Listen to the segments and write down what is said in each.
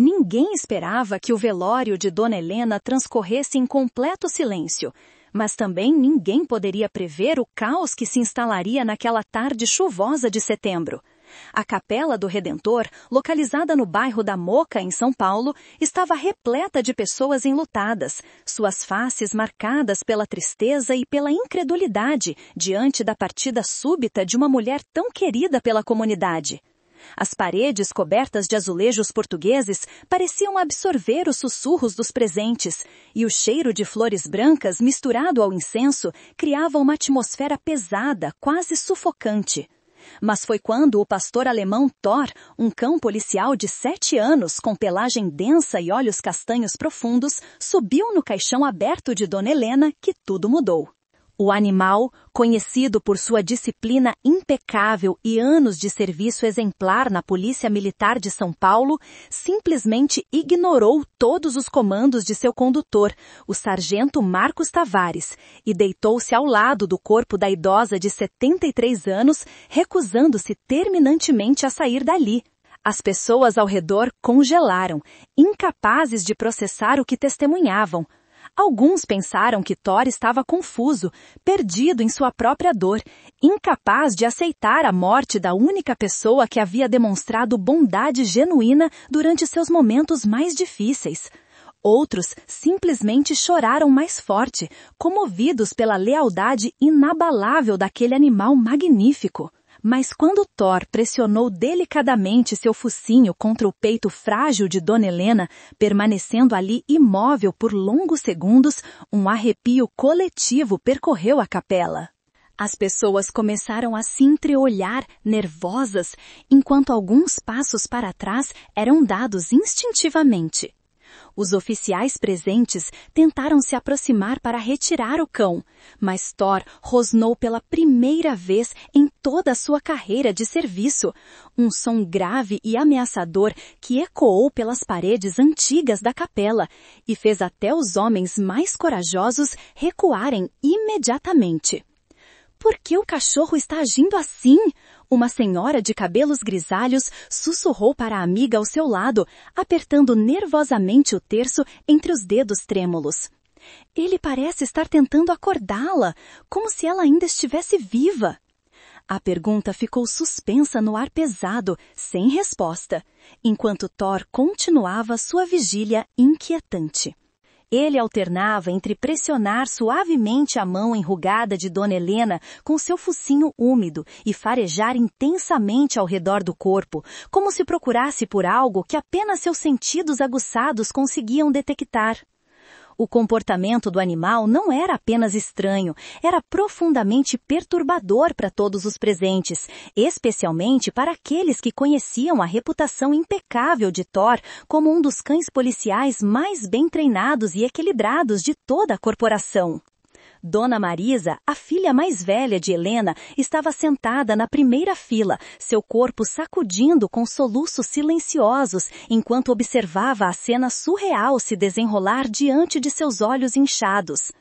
Ninguém esperava que o velório de Dona Helena transcorresse em completo silêncio, mas também ninguém poderia prever o caos que se instalaria naquela tarde chuvosa de setembro. A Capela do Redentor, localizada no bairro da Moca, em São Paulo, estava repleta de pessoas enlutadas, suas faces marcadas pela tristeza e pela incredulidade diante da partida súbita de uma mulher tão querida pela comunidade. As paredes cobertas de azulejos portugueses pareciam absorver os sussurros dos presentes, e o cheiro de flores brancas misturado ao incenso criava uma atmosfera pesada, quase sufocante. Mas foi quando o pastor alemão Thor, um cão policial de 7 anos com pelagem densa e olhos castanhos profundos, subiu no caixão aberto de Dona Helena que tudo mudou. O animal, conhecido por sua disciplina impecável e anos de serviço exemplar na Polícia Militar de São Paulo, simplesmente ignorou todos os comandos de seu condutor, o sargento Marcos Tavares, e deitou-se ao lado do corpo da idosa de 73 anos, recusando-se terminantemente a sair dali. As pessoas ao redor congelaram, incapazes de processar o que testemunhavam. Alguns pensaram que Thor estava confuso, perdido em sua própria dor, incapaz de aceitar a morte da única pessoa que havia demonstrado bondade genuína durante seus momentos mais difíceis. Outros simplesmente choraram mais forte, comovidos pela lealdade inabalável daquele animal magnífico. Mas quando Thor pressionou delicadamente seu focinho contra o peito frágil de Dona Helena, permanecendo ali imóvel por longos segundos, um arrepio coletivo percorreu a capela. As pessoas começaram a se entreolhar, nervosas, enquanto alguns passos para trás eram dados instintivamente. Os oficiais presentes tentaram se aproximar para retirar o cão, mas Thor rosnou pela primeira vez em toda a sua carreira de serviço, um som grave e ameaçador que ecoou pelas paredes antigas da capela e fez até os homens mais corajosos recuarem imediatamente. Por que o cachorro está agindo assim? Uma senhora de cabelos grisalhos sussurrou para a amiga ao seu lado, apertando nervosamente o terço entre os dedos trêmulos. Ele parece estar tentando acordá-la, como se ela ainda estivesse viva. A pergunta ficou suspensa no ar pesado, sem resposta, enquanto Thor continuava sua vigília inquietante. Ele alternava entre pressionar suavemente a mão enrugada de Dona Helena com seu focinho úmido e farejar intensamente ao redor do corpo, como se procurasse por algo que apenas seus sentidos aguçados conseguiam detectar. O comportamento do animal não era apenas estranho, era profundamente perturbador para todos os presentes, especialmente para aqueles que conheciam a reputação impecável de Thor como um dos cães policiais mais bem treinados e equilibrados de toda a corporação. Dona Marisa, a filha mais velha de Helena, estava sentada na primeira fila, seu corpo sacudindo com soluços silenciosos, enquanto observava a cena surreal se desenrolar diante de seus olhos inchados.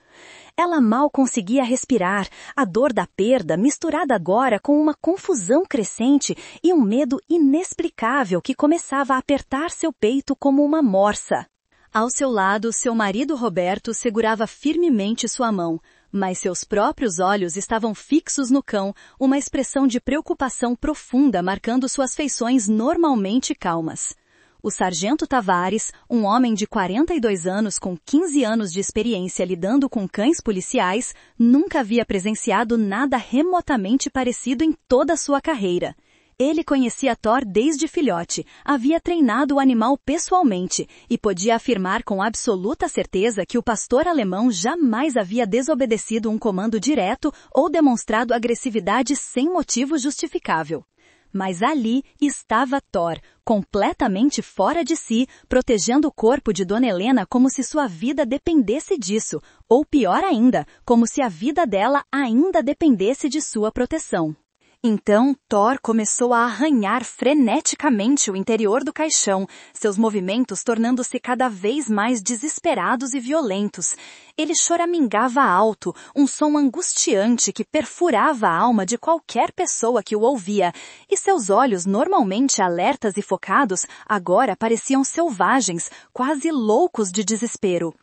Ela mal conseguia respirar, a dor da perda misturada agora com uma confusão crescente e um medo inexplicável que começava a apertar seu peito como uma morsa. Ao seu lado, seu marido Roberto segurava firmemente sua mão, mas seus próprios olhos estavam fixos no cão, uma expressão de preocupação profunda marcando suas feições normalmente calmas. O sargento Tavares, um homem de 42 anos com 15 anos de experiência lidando com cães policiais, nunca havia presenciado nada remotamente parecido em toda a sua carreira. Ele conhecia Thor desde filhote, havia treinado o animal pessoalmente e podia afirmar com absoluta certeza que o pastor alemão jamais havia desobedecido um comando direto ou demonstrado agressividade sem motivo justificável. Mas ali estava Thor, completamente fora de si, protegendo o corpo de Dona Helena como se sua vida dependesse disso, ou pior ainda, como se a vida dela ainda dependesse de sua proteção. Então, Thor começou a arranhar freneticamente o interior do caixão, seus movimentos tornando-se cada vez mais desesperados e violentos. Ele choramingava alto, um som angustiante que perfurava a alma de qualquer pessoa que o ouvia, e seus olhos, normalmente alertas e focados, agora pareciam selvagens, quase loucos de desespero.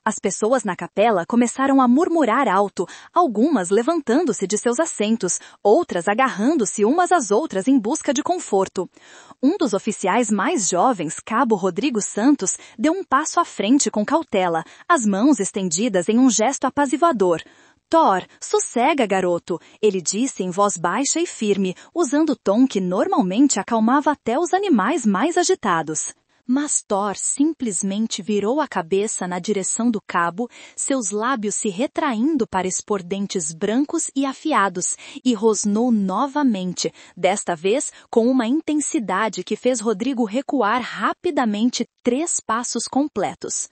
As pessoas na capela começaram a murmurar alto, algumas levantando-se de seus assentos, outras agarrando-se umas às outras em busca de conforto. Um dos oficiais mais jovens, Cabo Rodrigo Santos, deu um passo à frente com cautela, as mãos estendidas em um gesto apaziguador. Thor, sossega, garoto, ele disse em voz baixa e firme, usando o tom que normalmente acalmava até os animais mais agitados. Mas Thor simplesmente virou a cabeça na direção do cabo, seus lábios se retraindo para expor dentes brancos e afiados, e rosnou novamente, desta vez com uma intensidade que fez Rodrigo recuar rapidamente 3 passos completos.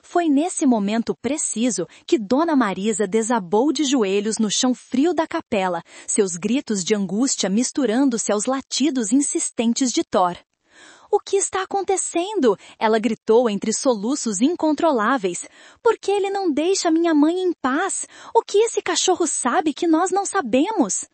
Foi nesse momento preciso que Dona Marisa desabou de joelhos no chão frio da capela, seus gritos de angústia misturando-se aos latidos insistentes de Thor. O que está acontecendo? Ela gritou entre soluços incontroláveis. Por que ele não deixa minha mãe em paz? O que esse cachorro sabe que nós não sabemos?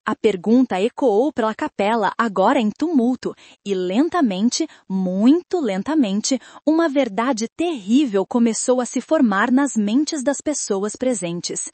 A pergunta ecoou pela capela, agora em tumulto, e lentamente, muito lentamente, uma verdade terrível começou a se formar nas mentes das pessoas presentes.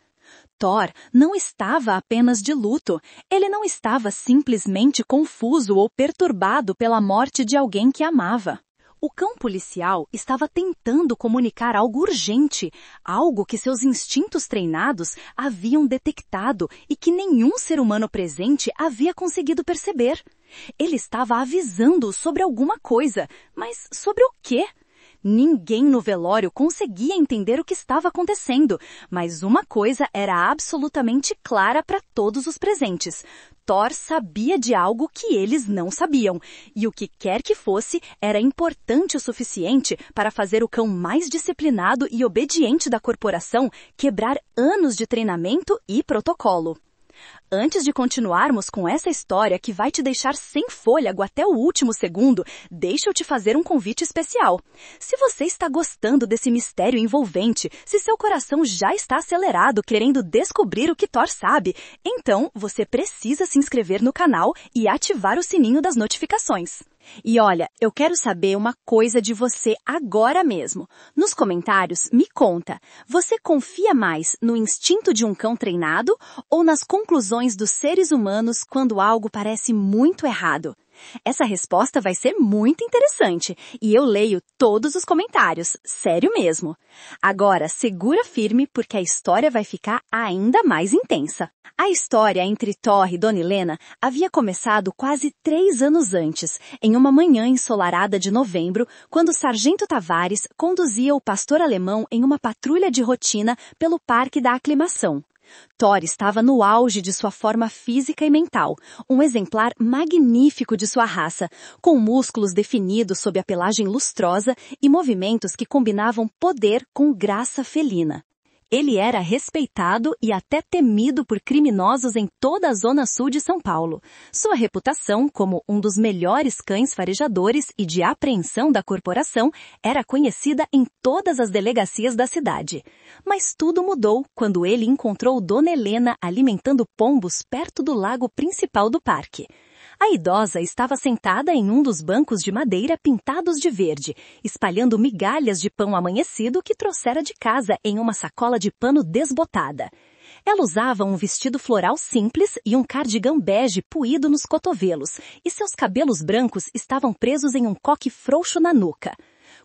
Thor não estava apenas de luto, ele não estava simplesmente confuso ou perturbado pela morte de alguém que amava. O cão policial estava tentando comunicar algo urgente, algo que seus instintos treinados haviam detectado e que nenhum ser humano presente havia conseguido perceber. Ele estava avisando sobre alguma coisa, mas sobre o quê? Ninguém no velório conseguia entender o que estava acontecendo, mas uma coisa era absolutamente clara para todos os presentes. Thor sabia de algo que eles não sabiam, e o que quer que fosse era importante o suficiente para fazer o cão mais disciplinado e obediente da corporação quebrar anos de treinamento e protocolo. Antes de continuarmos com essa história que vai te deixar sem fôlego até o último segundo, deixa eu te fazer um convite especial. Se você está gostando desse mistério envolvente, se seu coração já está acelerado querendo descobrir o que Thor sabe, então você precisa se inscrever no canal e ativar o sininho das notificações. E olha, eu quero saber uma coisa de você agora mesmo. Nos comentários, me conta, você confia mais no instinto de um cão treinado ou nas conclusões dos seres humanos quando algo parece muito errado? Essa resposta vai ser muito interessante e eu leio todos os comentários, sério mesmo. Agora, segura firme porque a história vai ficar ainda mais intensa. A história entre Thor e Dona Helena havia começado quase 3 anos antes, em uma manhã ensolarada de novembro, quando o Sargento Tavares conduzia o pastor alemão em uma patrulha de rotina pelo Parque da Aclimação. Thor estava no auge de sua forma física e mental, um exemplar magnífico de sua raça, com músculos definidos sob a pelagem lustrosa e movimentos que combinavam poder com graça felina. Ele era respeitado e até temido por criminosos em toda a zona sul de São Paulo. Sua reputação como um dos melhores cães farejadores e de apreensão da corporação era conhecida em todas as delegacias da cidade. Mas tudo mudou quando ele encontrou Dona Helena alimentando pombos perto do lago principal do parque. A idosa estava sentada em um dos bancos de madeira pintados de verde, espalhando migalhas de pão amanhecido que trouxera de casa em uma sacola de pano desbotada. Ela usava um vestido floral simples e um cardigã bege puído nos cotovelos, e seus cabelos brancos estavam presos em um coque frouxo na nuca.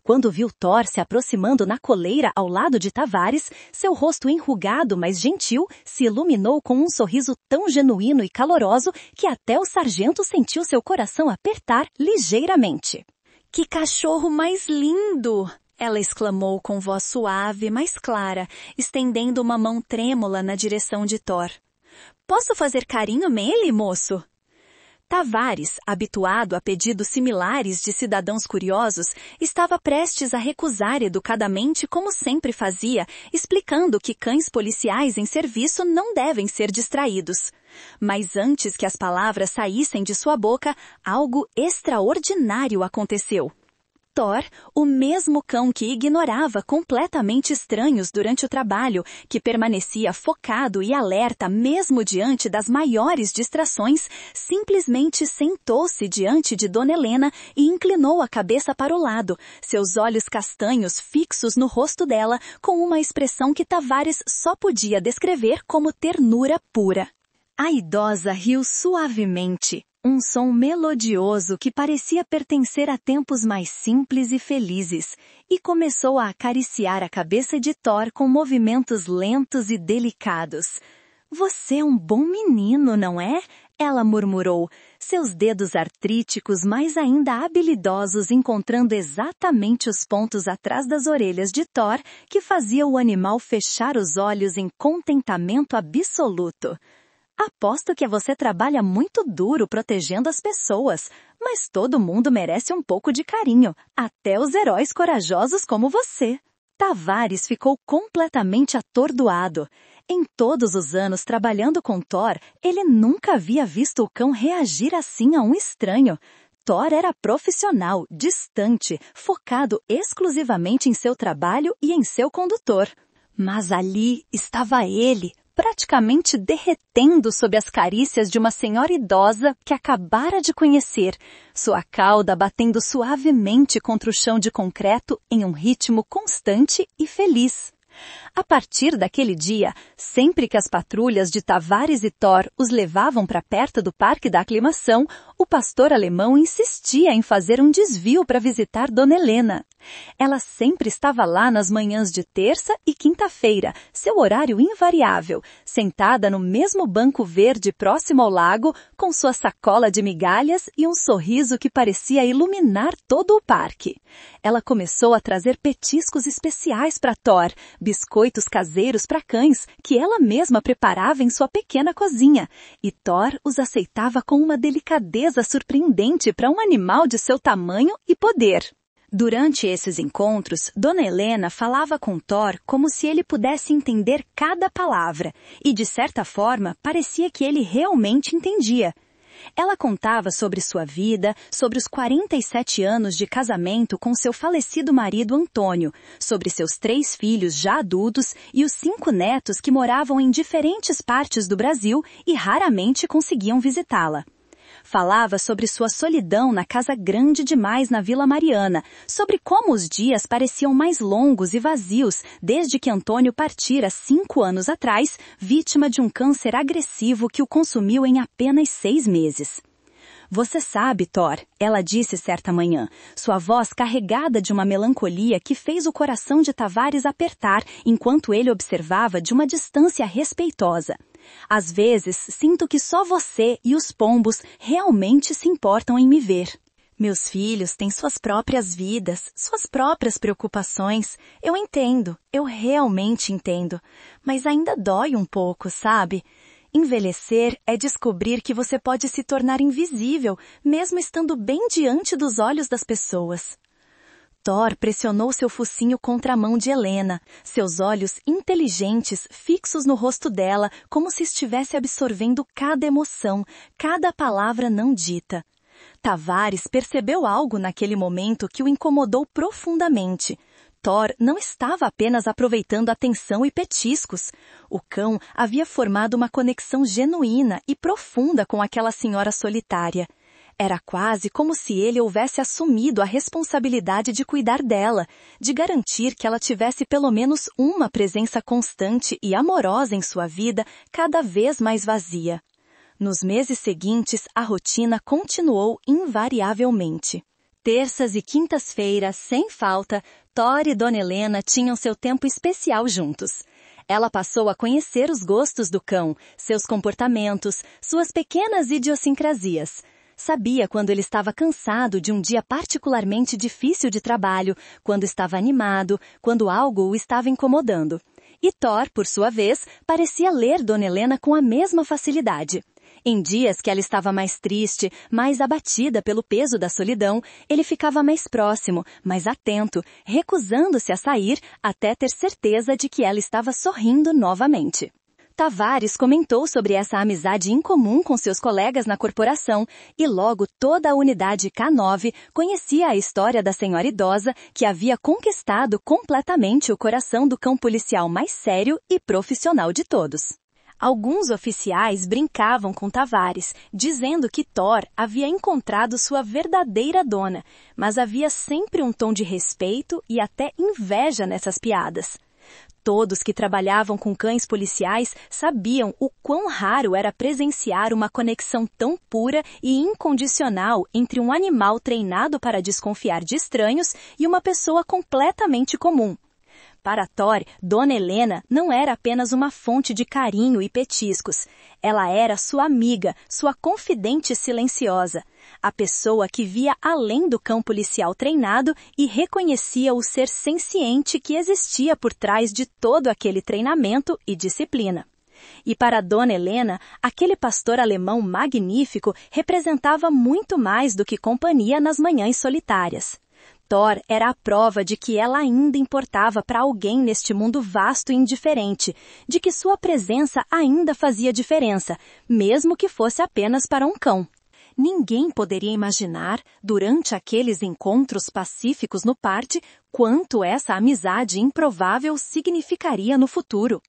Quando viu Thor se aproximando na coleira ao lado de Tavares, seu rosto enrugado, mas gentil, se iluminou com um sorriso tão genuíno e caloroso que até o sargento sentiu seu coração apertar ligeiramente. "Que cachorro mais lindo!" ela exclamou com voz suave, mas clara, estendendo uma mão trêmula na direção de Thor. "Posso fazer carinho nele, moço?" Tavares, habituado a pedidos similares de cidadãos curiosos, estava prestes a recusar educadamente como sempre fazia, explicando que cães policiais em serviço não devem ser distraídos. Mas antes que as palavras saíssem de sua boca, algo extraordinário aconteceu. Thor, o mesmo cão que ignorava completamente estranhos durante o trabalho, que permanecia focado e alerta mesmo diante das maiores distrações, simplesmente sentou-se diante de Dona Helena e inclinou a cabeça para o lado, seus olhos castanhos fixos no rosto dela, com uma expressão que Tavares só podia descrever como ternura pura. A idosa riu suavemente. Um som melodioso que parecia pertencer a tempos mais simples e felizes, e começou a acariciar a cabeça de Thor com movimentos lentos e delicados. "Você é um bom menino, não é?" Ela murmurou, seus dedos artríticos mais ainda habilidosos encontrando exatamente os pontos atrás das orelhas de Thor que fazia o animal fechar os olhos em contentamento absoluto. "Aposto que você trabalha muito duro protegendo as pessoas, mas todo mundo merece um pouco de carinho, até os heróis corajosos como você." Tavares ficou completamente atordoado. Em todos os anos trabalhando com Thor, ele nunca havia visto o cão reagir assim a um estranho. Thor era profissional, distante, focado exclusivamente em seu trabalho e em seu condutor. Mas ali estava ele, praticamente derretendo sob as carícias de uma senhora idosa que acabara de conhecer, sua cauda batendo suavemente contra o chão de concreto em um ritmo constante e feliz. A partir daquele dia, sempre que as patrulhas de Tavares e Thor os levavam para perto do Parque da Aclimação, o pastor alemão insistia em fazer um desvio para visitar Dona Helena. Ela sempre estava lá nas manhãs de terça e quinta-feira, seu horário invariável, sentada no mesmo banco verde próximo ao lago, com sua sacola de migalhas e um sorriso que parecia iluminar todo o parque. Ela começou a trazer petiscos especiais para Thor, biscoitos caseiros para cães, que ela mesma preparava em sua pequena cozinha, e Thor os aceitava com uma delicadeza surpreendente para um animal de seu tamanho e poder. Durante esses encontros, Dona Helena falava com Thor como se ele pudesse entender cada palavra, e de certa forma parecia que ele realmente entendia. Ela contava sobre sua vida, sobre os 47 anos de casamento com seu falecido marido Antônio, sobre seus 3 filhos já adultos e os 5 netos que moravam em diferentes partes do Brasil e raramente conseguiam visitá-la. Falava sobre sua solidão na casa grande demais na Vila Mariana, sobre como os dias pareciam mais longos e vazios desde que Antônio partira 5 anos atrás, vítima de um câncer agressivo que o consumiu em apenas 6 meses. "Você sabe, Thor", ela disse certa manhã, sua voz carregada de uma melancolia que fez o coração de Tavares apertar enquanto ele observava de uma distância respeitosa. "Às vezes, sinto que só você e os pombos realmente se importam em me ver. Meus filhos têm suas próprias vidas, suas próprias preocupações. Eu entendo, eu realmente entendo. Mas ainda dói um pouco, sabe? Envelhecer é descobrir que você pode se tornar invisível, mesmo estando bem diante dos olhos das pessoas." Thor pressionou seu focinho contra a mão de Helena, seus olhos inteligentes fixos no rosto dela, como se estivesse absorvendo cada emoção, cada palavra não dita. Tavares percebeu algo naquele momento que o incomodou profundamente. Thor não estava apenas aproveitando atenção e petiscos. O cão havia formado uma conexão genuína e profunda com aquela senhora solitária. Era quase como se ele houvesse assumido a responsabilidade de cuidar dela, de garantir que ela tivesse pelo menos uma presença constante e amorosa em sua vida, cada vez mais vazia. Nos meses seguintes, a rotina continuou invariavelmente. Terças e quintas-feiras, sem falta, Thor e Dona Helena tinham seu tempo especial juntos. Ela passou a conhecer os gostos do cão, seus comportamentos, suas pequenas idiosincrasias. Sabia quando ele estava cansado de um dia particularmente difícil de trabalho, quando estava animado, quando algo o estava incomodando. E Thor, por sua vez, parecia ler Dona Helena com a mesma facilidade. Em dias que ela estava mais triste, mais abatida pelo peso da solidão, ele ficava mais próximo, mais atento, recusando-se a sair até ter certeza de que ela estava sorrindo novamente. Tavares comentou sobre essa amizade incomum com seus colegas na corporação e logo toda a unidade K9 conhecia a história da senhora idosa que havia conquistado completamente o coração do cão policial mais sério e profissional de todos. Alguns oficiais brincavam com Tavares, dizendo que Thor havia encontrado sua verdadeira dona, mas havia sempre um tom de respeito e até inveja nessas piadas. Todos que trabalhavam com cães policiais sabiam o quão raro era presenciar uma conexão tão pura e incondicional entre um animal treinado para desconfiar de estranhos e uma pessoa completamente comum. Para Thor, Dona Helena não era apenas uma fonte de carinho e petiscos. Ela era sua amiga, sua confidente silenciosa. A pessoa que via além do cão policial treinado e reconhecia o ser senciente que existia por trás de todo aquele treinamento e disciplina. E para Dona Helena, aquele pastor alemão magnífico representava muito mais do que companhia nas manhãs solitárias. Thor era a prova de que ela ainda importava para alguém neste mundo vasto e indiferente, de que sua presença ainda fazia diferença, mesmo que fosse apenas para um cão. Ninguém poderia imaginar, durante aqueles encontros pacíficos no parque, quanto essa amizade improvável significaria no futuro.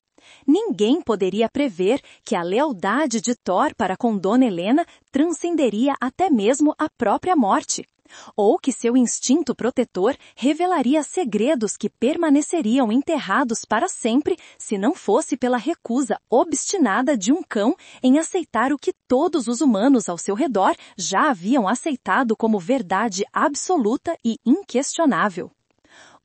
Ninguém poderia prever que a lealdade de Thor para com Dona Helena transcenderia até mesmo a própria morte. Ou que seu instinto protetor revelaria segredos que permaneceriam enterrados para sempre se não fosse pela recusa obstinada de um cão em aceitar o que todos os humanos ao seu redor já haviam aceitado como verdade absoluta e inquestionável.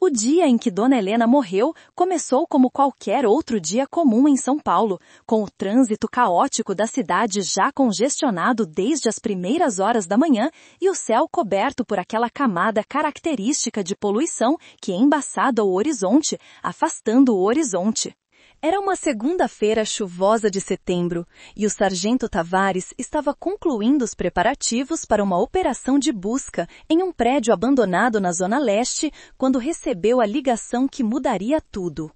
O dia em que Dona Helena morreu começou como qualquer outro dia comum em São Paulo, com o trânsito caótico da cidade já congestionado desde as primeiras horas da manhã e o céu coberto por aquela camada característica de poluição que embaçava o horizonte, afastando o horizonte. Era uma segunda-feira chuvosa de setembro e o sargento Tavares estava concluindo os preparativos para uma operação de busca em um prédio abandonado na Zona Leste quando recebeu a ligação que mudaria tudo.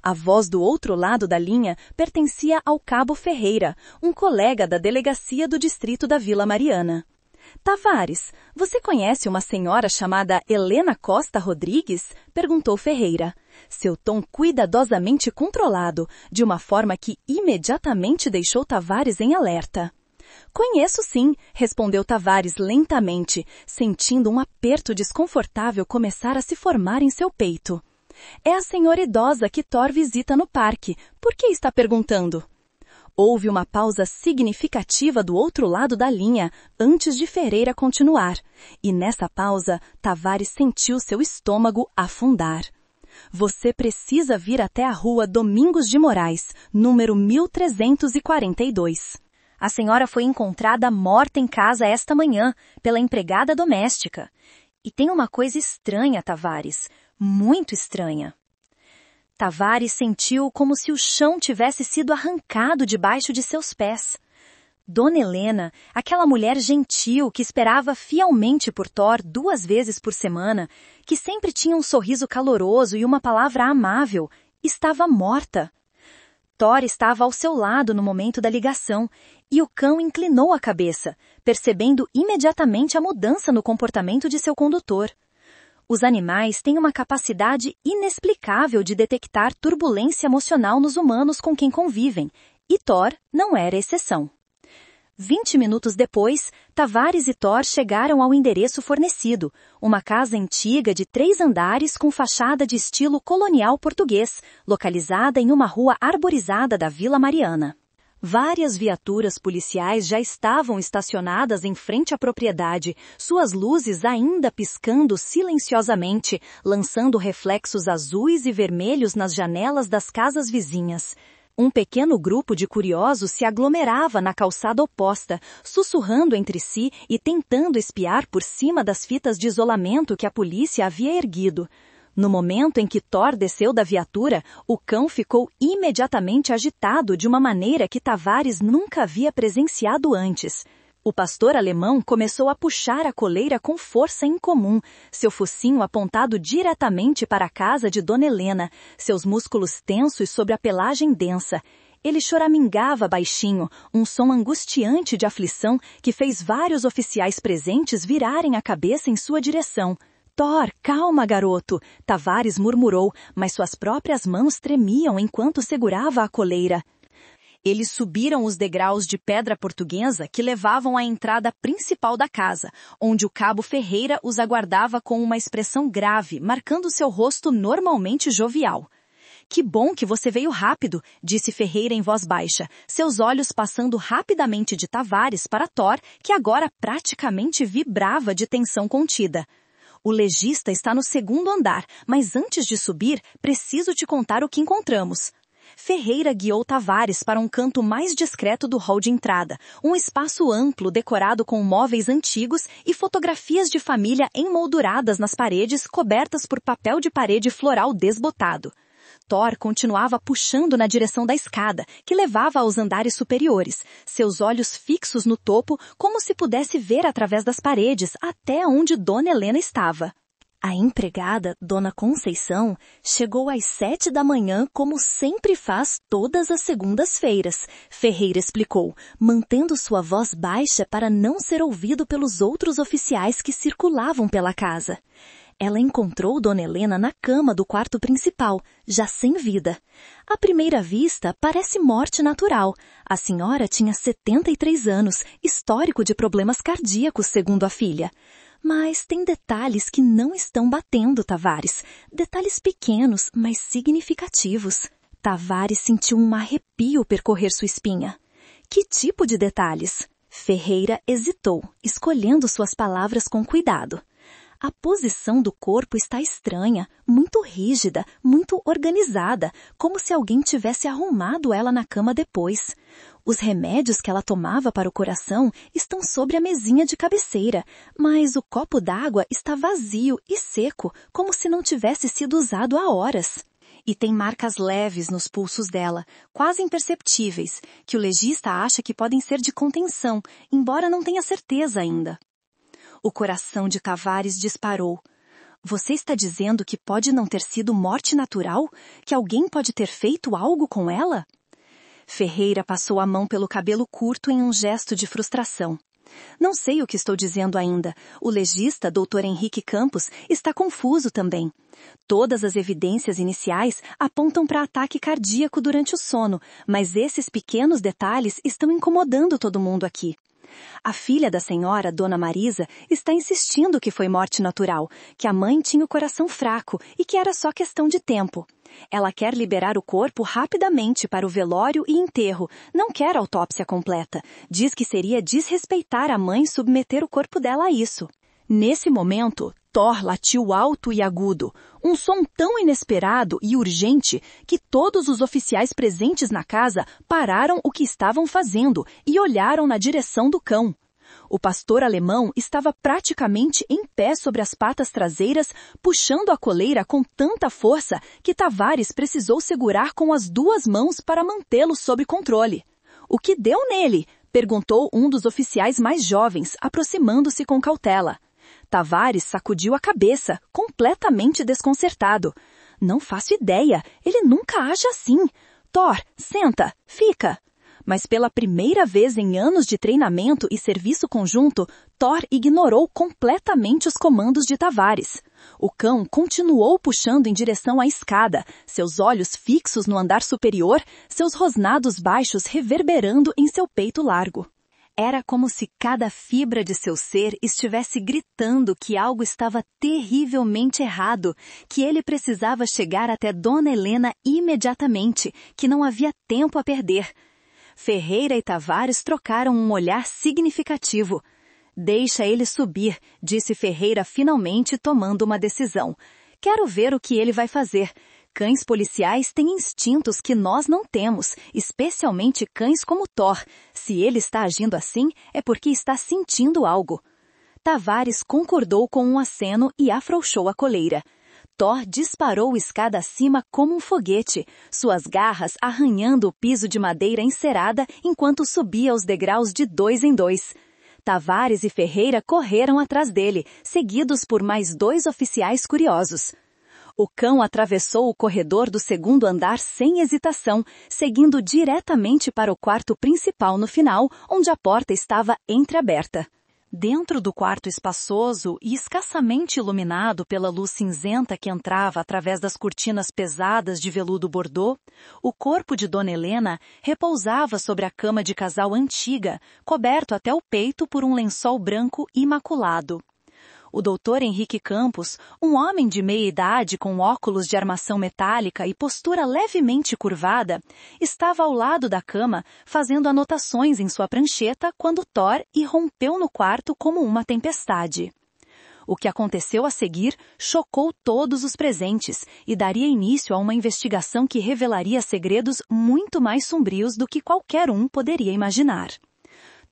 A voz do outro lado da linha pertencia ao Cabo Ferreira, um colega da delegacia do distrito da Vila Mariana. Tavares, você conhece uma senhora chamada Helena Costa Rodrigues? Perguntou Ferreira. Seu tom cuidadosamente controlado, de uma forma que imediatamente deixou Tavares em alerta. Conheço sim, respondeu Tavares lentamente, sentindo um aperto desconfortável começar a se formar em seu peito. É a senhora idosa que Thor visita no parque. Por que está perguntando? Houve uma pausa significativa do outro lado da linha, antes de Ferreira continuar. E nessa pausa, Tavares sentiu seu estômago afundar. Você precisa vir até a rua Domingos de Moraes, número 1342. A senhora foi encontrada morta em casa esta manhã, pela empregada doméstica. E tem uma coisa estranha, Tavares, muito estranha. Tavares sentiu como se o chão tivesse sido arrancado debaixo de seus pés. Dona Helena, aquela mulher gentil que esperava fielmente por Thor 2 vezes por semana, que sempre tinha um sorriso caloroso e uma palavra amável, estava morta. Thor estava ao seu lado no momento da ligação, e o cão inclinou a cabeça, percebendo imediatamente a mudança no comportamento de seu condutor. Os animais têm uma capacidade inexplicável de detectar turbulência emocional nos humanos com quem convivem, e Thor não era exceção. 20 minutos depois, Tavares e Thor chegaram ao endereço fornecido, uma casa antiga de 3 andares com fachada de estilo colonial português, localizada em uma rua arborizada da Vila Mariana. Várias viaturas policiais já estavam estacionadas em frente à propriedade, suas luzes ainda piscando silenciosamente, lançando reflexos azuis e vermelhos nas janelas das casas vizinhas. Um pequeno grupo de curiosos se aglomerava na calçada oposta, sussurrando entre si e tentando espiar por cima das fitas de isolamento que a polícia havia erguido. No momento em que Thor desceu da viatura, o cão ficou imediatamente agitado de uma maneira que Tavares nunca havia presenciado antes. O pastor alemão começou a puxar a coleira com força incomum, seu focinho apontado diretamente para a casa de Dona Helena, seus músculos tensos sobre a pelagem densa. Ele choramingava baixinho, um som angustiante de aflição que fez vários oficiais presentes virarem a cabeça em sua direção. Thor, calma, garoto, Tavares murmurou, mas suas próprias mãos tremiam enquanto segurava a coleira. Eles subiram os degraus de pedra portuguesa que levavam à entrada principal da casa, onde o cabo Ferreira os aguardava com uma expressão grave, marcando seu rosto normalmente jovial. Que bom que você veio rápido, disse Ferreira em voz baixa, seus olhos passando rapidamente de Tavares para Thor, que agora praticamente vibrava de tensão contida. O legista está no segundo andar, mas antes de subir, preciso te contar o que encontramos. Ferreira guiou Tavares para um canto mais discreto do hall de entrada, um espaço amplo decorado com móveis antigos e fotografias de família emolduradas nas paredes cobertas por papel de parede floral desbotado. Thor continuava puxando na direção da escada, que levava aos andares superiores, seus olhos fixos no topo, como se pudesse ver através das paredes até onde Dona Helena estava. A empregada, Dona Conceição, chegou às 7 da manhã como sempre faz todas as segundas-feiras, Ferreira explicou, mantendo sua voz baixa para não ser ouvido pelos outros oficiais que circulavam pela casa. Ela encontrou Dona Helena na cama do quarto principal, já sem vida. À primeira vista, parece morte natural. A senhora tinha 73 anos, histórico de problemas cardíacos, segundo a filha. Mas tem detalhes que não estão batendo, Tavares. Detalhes pequenos, mas significativos. Tavares sentiu um arrepio percorrer sua espinha. Que tipo de detalhes? Ferreira hesitou, escolhendo suas palavras com cuidado. A posição do corpo está estranha, muito rígida, muito organizada, como se alguém tivesse arrumado ela na cama depois. Os remédios que ela tomava para o coração estão sobre a mesinha de cabeceira, mas o copo d'água está vazio e seco, como se não tivesse sido usado há horas. E tem marcas leves nos pulsos dela, quase imperceptíveis, que o legista acha que podem ser de contenção, embora não tenha certeza ainda. O coração de Tavares disparou. Você está dizendo que pode não ter sido morte natural? Que alguém pode ter feito algo com ela? Ferreira passou a mão pelo cabelo curto em um gesto de frustração. Não sei o que estou dizendo ainda. O legista, Dr. Henrique Campos, está confuso também. Todas as evidências iniciais apontam para ataque cardíaco durante o sono, mas esses pequenos detalhes estão incomodando todo mundo aqui. A filha da senhora, Dona Marisa, está insistindo que foi morte natural, que a mãe tinha o coração fraco e que era só questão de tempo. Ela quer liberar o corpo rapidamente para o velório e enterro, não quer autópsia completa. Diz que seria desrespeitar a mãe submeter o corpo dela a isso. Nesse momento, Thor latiu alto e agudo, um som tão inesperado e urgente que todos os oficiais presentes na casa pararam o que estavam fazendo e olharam na direção do cão. O pastor alemão estava praticamente em pé sobre as patas traseiras, puxando a coleira com tanta força que Tavares precisou segurar com as duas mãos para mantê-lo sob controle. "O que deu nele?" perguntou um dos oficiais mais jovens, aproximando-se com cautela. Tavares sacudiu a cabeça, completamente desconcertado. "Não faço ideia. Ele nunca age assim. Thor, senta, fica." Mas pela primeira vez em anos de treinamento e serviço conjunto, Thor ignorou completamente os comandos de Tavares. O cão continuou puxando em direção à escada, seus olhos fixos no andar superior, seus rosnados baixos reverberando em seu peito largo. Era como se cada fibra de seu ser estivesse gritando que algo estava terrivelmente errado, que ele precisava chegar até Dona Helena imediatamente, que não havia tempo a perder. Ferreira e Tavares trocaram um olhar significativo. "Deixa ele subir", disse Ferreira finalmente tomando uma decisão. "Quero ver o que ele vai fazer. Cães policiais têm instintos que nós não temos, especialmente cães como Thor. Se ele está agindo assim, é porque está sentindo algo." Tavares concordou com um aceno e afrouxou a coleira. Thor disparou escada acima como um foguete, suas garras arranhando o piso de madeira encerada enquanto subia os degraus de 2 em 2. Tavares e Ferreira correram atrás dele, seguidos por mais 2 oficiais curiosos. O cão atravessou o corredor do 2º andar sem hesitação, seguindo diretamente para o quarto principal no final, onde a porta estava entreaberta. Dentro do quarto espaçoso e escassamente iluminado pela luz cinzenta que entrava através das cortinas pesadas de veludo bordô, o corpo de Dona Helena repousava sobre a cama de casal antiga, coberto até o peito por um lençol branco imaculado. O Dr. Henrique Campos, um homem de meia idade com óculos de armação metálica e postura levemente curvada, estava ao lado da cama fazendo anotações em sua prancheta quando Thor irrompeu no quarto como uma tempestade. O que aconteceu a seguir chocou todos os presentes e daria início a uma investigação que revelaria segredos muito mais sombrios do que qualquer um poderia imaginar.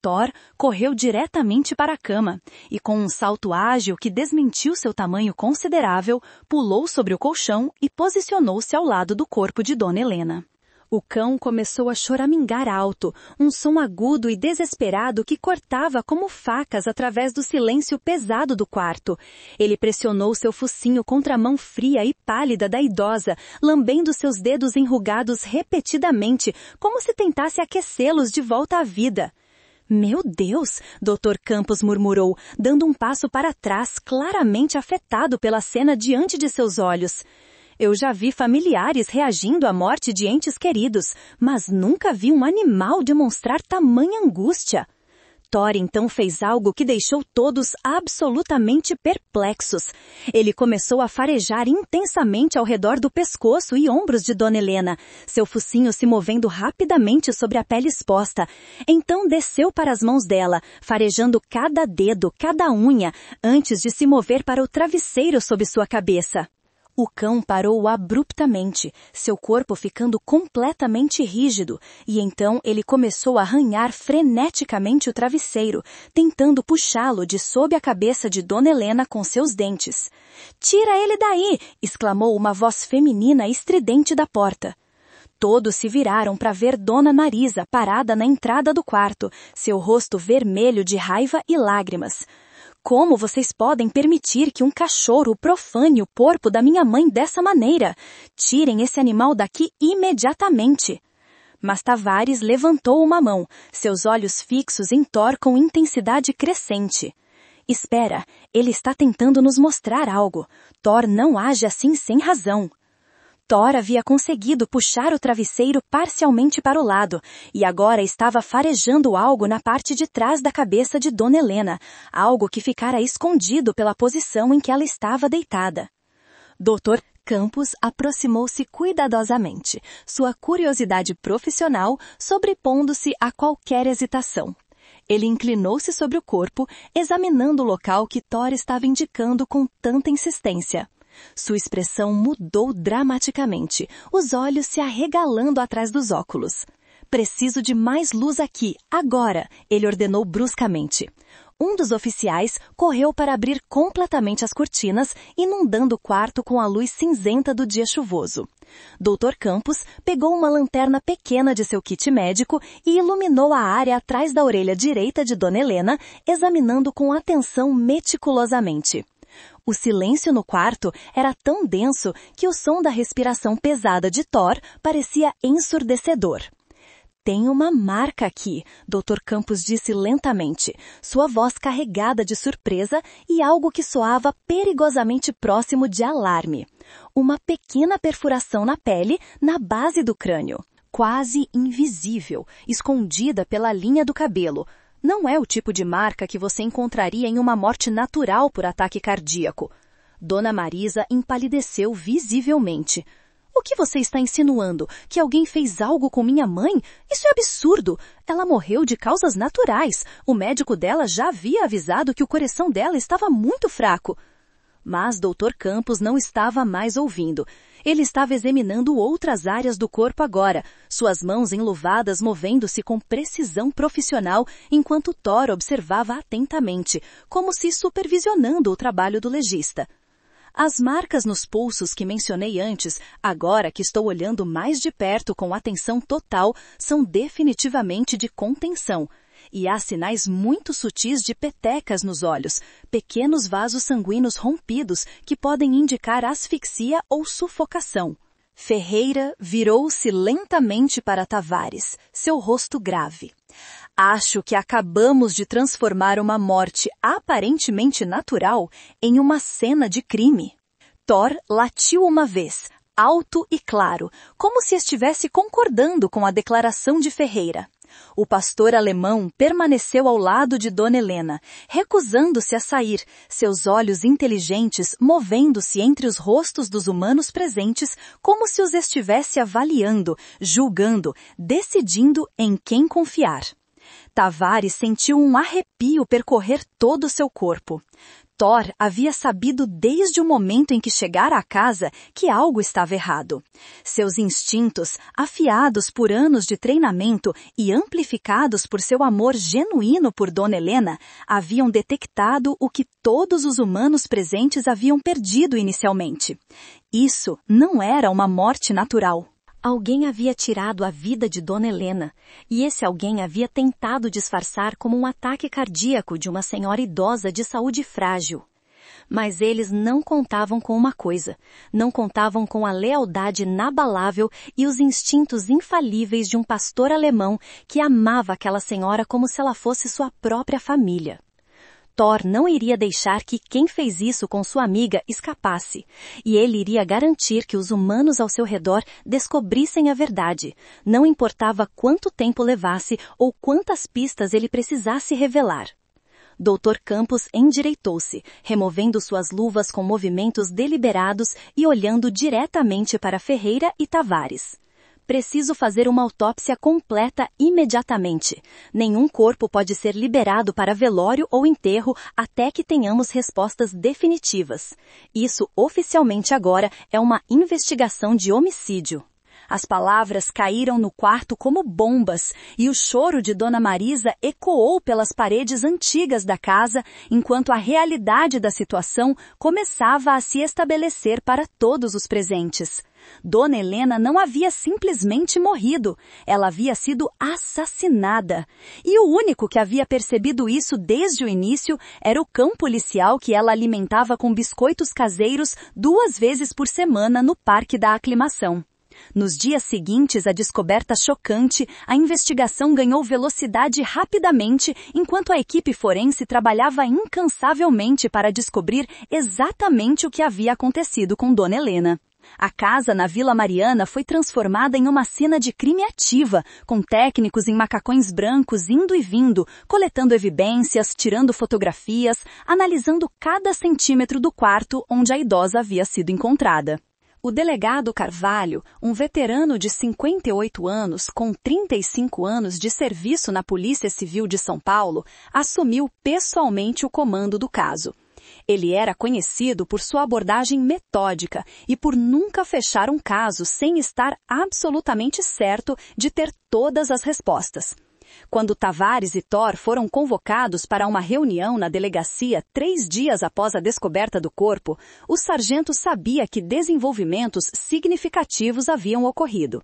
Thor correu diretamente para a cama e, com um salto ágil que desmentiu seu tamanho considerável, pulou sobre o colchão e posicionou-se ao lado do corpo de Dona Helena. O cão começou a choramingar alto, um som agudo e desesperado que cortava como facas através do silêncio pesado do quarto. Ele pressionou seu focinho contra a mão fria e pálida da idosa, lambendo seus dedos enrugados repetidamente, como se tentasse aquecê-los de volta à vida. Meu Deus! Dr. Campos murmurou, dando um passo para trás, claramente afetado pela cena diante de seus olhos. Eu já vi familiares reagindo à morte de entes queridos, mas nunca vi um animal demonstrar tamanha angústia. Thor então fez algo que deixou todos absolutamente perplexos. Ele começou a farejar intensamente ao redor do pescoço e ombros de Dona Helena, seu focinho se movendo rapidamente sobre a pele exposta. Então desceu para as mãos dela, farejando cada dedo, cada unha, antes de se mover para o travesseiro sob sua cabeça. O cão parou abruptamente, seu corpo ficando completamente rígido, e então ele começou a arranhar freneticamente o travesseiro, tentando puxá-lo de sob a cabeça de Dona Helena com seus dentes. "Tira ele daí!" exclamou uma voz feminina estridente da porta. Todos se viraram para ver Dona Marisa parada na entrada do quarto, seu rosto vermelho de raiva e lágrimas. "Como vocês podem permitir que um cachorro profane o corpo da minha mãe dessa maneira? Tirem esse animal daqui imediatamente!" Mas Tavares levantou uma mão, seus olhos fixos em Thor com intensidade crescente. "Espera, ele está tentando nos mostrar algo. Thor não age assim sem razão." Thor havia conseguido puxar o travesseiro parcialmente para o lado, e agora estava farejando algo na parte de trás da cabeça de Dona Helena, algo que ficara escondido pela posição em que ela estava deitada. Dr. Campos aproximou-se cuidadosamente, sua curiosidade profissional sobrepondo-se a qualquer hesitação. Ele inclinou-se sobre o corpo, examinando o local que Thor estava indicando com tanta insistência. Sua expressão mudou dramaticamente, os olhos se arregalando atrás dos óculos. "Preciso de mais luz aqui, agora!" ele ordenou bruscamente. Um dos oficiais correu para abrir completamente as cortinas, inundando o quarto com a luz cinzenta do dia chuvoso. Dr. Campos pegou uma lanterna pequena de seu kit médico e iluminou a área atrás da orelha direita de Dona Helena, examinando com atenção meticulosamente. O silêncio no quarto era tão denso que o som da respiração pesada de Thor parecia ensurdecedor. "Tem uma marca aqui", Dr. Campos disse lentamente, sua voz carregada de surpresa e algo que soava perigosamente próximo de alarme. Uma pequena perfuração na pele, na base do crânio, quase invisível, escondida pela linha do cabelo. Não é o tipo de marca que você encontraria em uma morte natural por ataque cardíaco. Dona Marisa empalideceu visivelmente. "O que você está insinuando? Que alguém fez algo com minha mãe? Isso é absurdo! Ela morreu de causas naturais. O médico dela já havia avisado que o coração dela estava muito fraco." Mas Dr. Campos não estava mais ouvindo. Ele estava examinando outras áreas do corpo agora, suas mãos enluvadas movendo-se com precisão profissional, enquanto Thor observava atentamente, como se supervisionando o trabalho do legista. As marcas nos pulsos que mencionei antes, agora que estou olhando mais de perto com atenção total, são definitivamente de contenção. E há sinais muito sutis de petecas nos olhos, pequenos vasos sanguíneos rompidos que podem indicar asfixia ou sufocação. Ferreira virou-se lentamente para Tavares, seu rosto grave. Acho que acabamos de transformar uma morte aparentemente natural em uma cena de crime. Thor latiu uma vez, alto e claro, como se estivesse concordando com a declaração de Ferreira. O pastor alemão permaneceu ao lado de Dona Helena, recusando-se a sair, seus olhos inteligentes movendo-se entre os rostos dos humanos presentes como se os estivesse avaliando, julgando, decidindo em quem confiar. Tavares sentiu um arrepio percorrer todo o seu corpo. Thor havia sabido desde o momento em que chegara à casa que algo estava errado. Seus instintos, afiados por anos de treinamento e amplificados por seu amor genuíno por Dona Helena, haviam detectado o que todos os humanos presentes haviam perdido inicialmente. Isso não era uma morte natural. Alguém havia tirado a vida de Dona Helena, e esse alguém havia tentado disfarçar como um ataque cardíaco de uma senhora idosa de saúde frágil. Mas eles não contavam com uma coisa, não contavam com a lealdade inabalável e os instintos infalíveis de um pastor alemão que amava aquela senhora como se ela fosse sua própria família. Thor não iria deixar que quem fez isso com sua amiga escapasse, e ele iria garantir que os humanos ao seu redor descobrissem a verdade, não importava quanto tempo levasse ou quantas pistas ele precisasse revelar. Dr. Campos endireitou-se, removendo suas luvas com movimentos deliberados e olhando diretamente para Ferreira e Tavares. Preciso fazer uma autópsia completa imediatamente. Nenhum corpo pode ser liberado para velório ou enterro até que tenhamos respostas definitivas. Isso oficialmente agora é uma investigação de homicídio. As palavras caíram no quarto como bombas e o choro de Dona Marisa ecoou pelas paredes antigas da casa enquanto a realidade da situação começava a se estabelecer para todos os presentes. Dona Helena não havia simplesmente morrido, ela havia sido assassinada. E o único que havia percebido isso desde o início era o cão policial que ela alimentava com biscoitos caseiros 2 vezes por semana no Parque da Aclimação. Nos dias seguintes à descoberta chocante, a investigação ganhou velocidade rapidamente enquanto a equipe forense trabalhava incansavelmente para descobrir exatamente o que havia acontecido com Dona Helena. A casa na Vila Mariana foi transformada em uma cena de crime ativa, com técnicos em macacões brancos indo e vindo, coletando evidências, tirando fotografias, analisando cada centímetro do quarto onde a idosa havia sido encontrada. O delegado Carvalho, um veterano de 58 anos com 35 anos de serviço na Polícia Civil de São Paulo, assumiu pessoalmente o comando do caso. Ele era conhecido por sua abordagem metódica e por nunca fechar um caso sem estar absolutamente certo de ter todas as respostas. Quando Tavares e Thor foram convocados para uma reunião na delegacia 3 dias após a descoberta do corpo, o sargento sabia que desenvolvimentos significativos haviam ocorrido.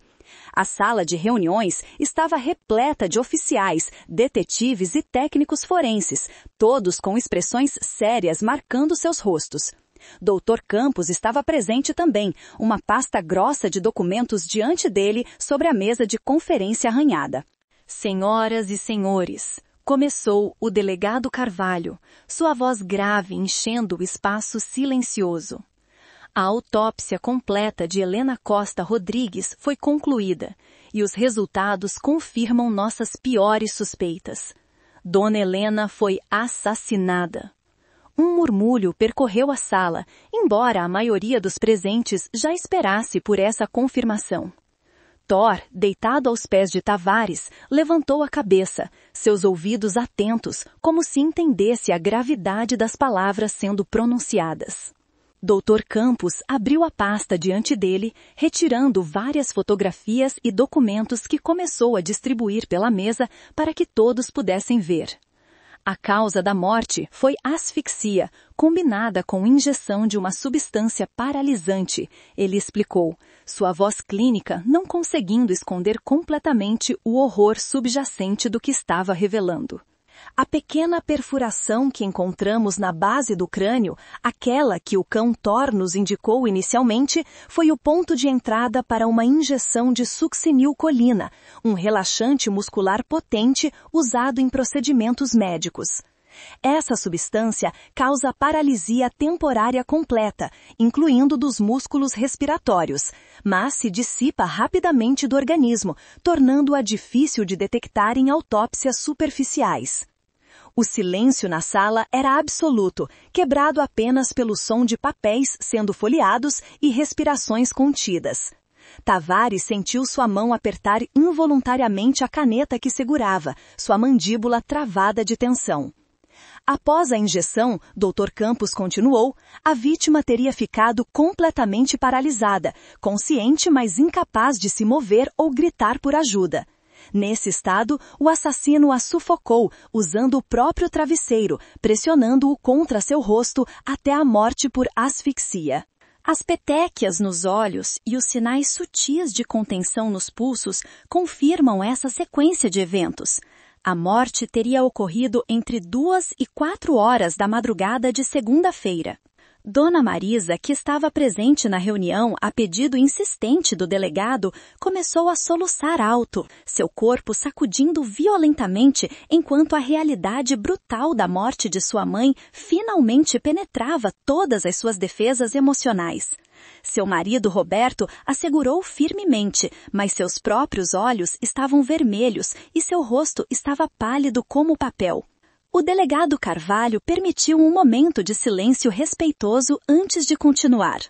A sala de reuniões estava repleta de oficiais, detetives e técnicos forenses, todos com expressões sérias marcando seus rostos. Dr. Campos estava presente também, uma pasta grossa de documentos diante dele sobre a mesa de conferência arranhada. Senhoras e senhores, começou o delegado Carvalho, sua voz grave enchendo o espaço silencioso. A autópsia completa de Helena Costa Rodrigues foi concluída e os resultados confirmam nossas piores suspeitas. Dona Helena foi assassinada. Um murmúrio percorreu a sala, embora a maioria dos presentes já esperasse por essa confirmação. Thor, deitado aos pés de Tavares, levantou a cabeça, seus ouvidos atentos, como se entendesse a gravidade das palavras sendo pronunciadas. Dr. Campos abriu a pasta diante dele, retirando várias fotografias e documentos que começou a distribuir pela mesa para que todos pudessem ver. A causa da morte foi asfixia, combinada com injeção de uma substância paralisante, ele explicou, sua voz clínica não conseguindo esconder completamente o horror subjacente do que estava revelando. A pequena perfuração que encontramos na base do crânio, aquela que o cão Thor nos indicou inicialmente, foi o ponto de entrada para uma injeção de succinilcolina, um relaxante muscular potente usado em procedimentos médicos. Essa substância causa paralisia temporária completa, incluindo dos músculos respiratórios, mas se dissipa rapidamente do organismo, tornando-a difícil de detectar em autópsias superficiais. O silêncio na sala era absoluto, quebrado apenas pelo som de papéis sendo folheados e respirações contidas. Tavares sentiu sua mão apertar involuntariamente a caneta que segurava, sua mandíbula travada de tensão. Após a injeção, Dr. Campos continuou, a vítima teria ficado completamente paralisada, consciente mas incapaz de se mover ou gritar por ajuda. Nesse estado, o assassino a sufocou, usando o próprio travesseiro, pressionando-o contra seu rosto até a morte por asfixia. As petequias nos olhos e os sinais sutis de contenção nos pulsos confirmam essa sequência de eventos. A morte teria ocorrido entre 2 e 4 horas da madrugada de segunda-feira. Dona Marisa, que estava presente na reunião a pedido insistente do delegado, começou a soluçar alto, seu corpo sacudindo violentamente enquanto a realidade brutal da morte de sua mãe finalmente penetrava todas as suas defesas emocionais. Seu marido Roberto assegurou firmemente, mas seus próprios olhos estavam vermelhos e seu rosto estava pálido como papel. O delegado Carvalho permitiu um momento de silêncio respeitoso antes de continuar.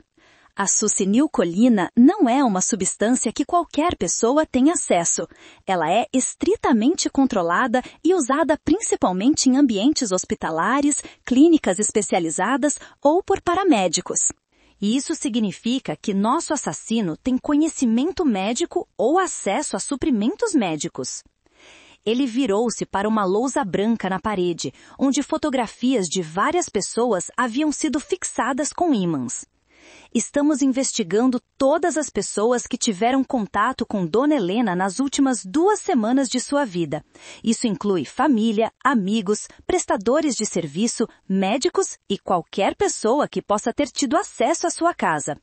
A succinilcolina não é uma substância que qualquer pessoa tem acesso. Ela é estritamente controlada e usada principalmente em ambientes hospitalares, clínicas especializadas ou por paramédicos. E isso significa que nosso assassino tem conhecimento médico ou acesso a suprimentos médicos. Ele virou-se para uma lousa branca na parede, onde fotografias de várias pessoas haviam sido fixadas com ímãs. Estamos investigando todas as pessoas que tiveram contato com Dona Helena nas últimas 2 semanas de sua vida. Isso inclui família, amigos, prestadores de serviço, médicos e qualquer pessoa que possa ter tido acesso à sua casa.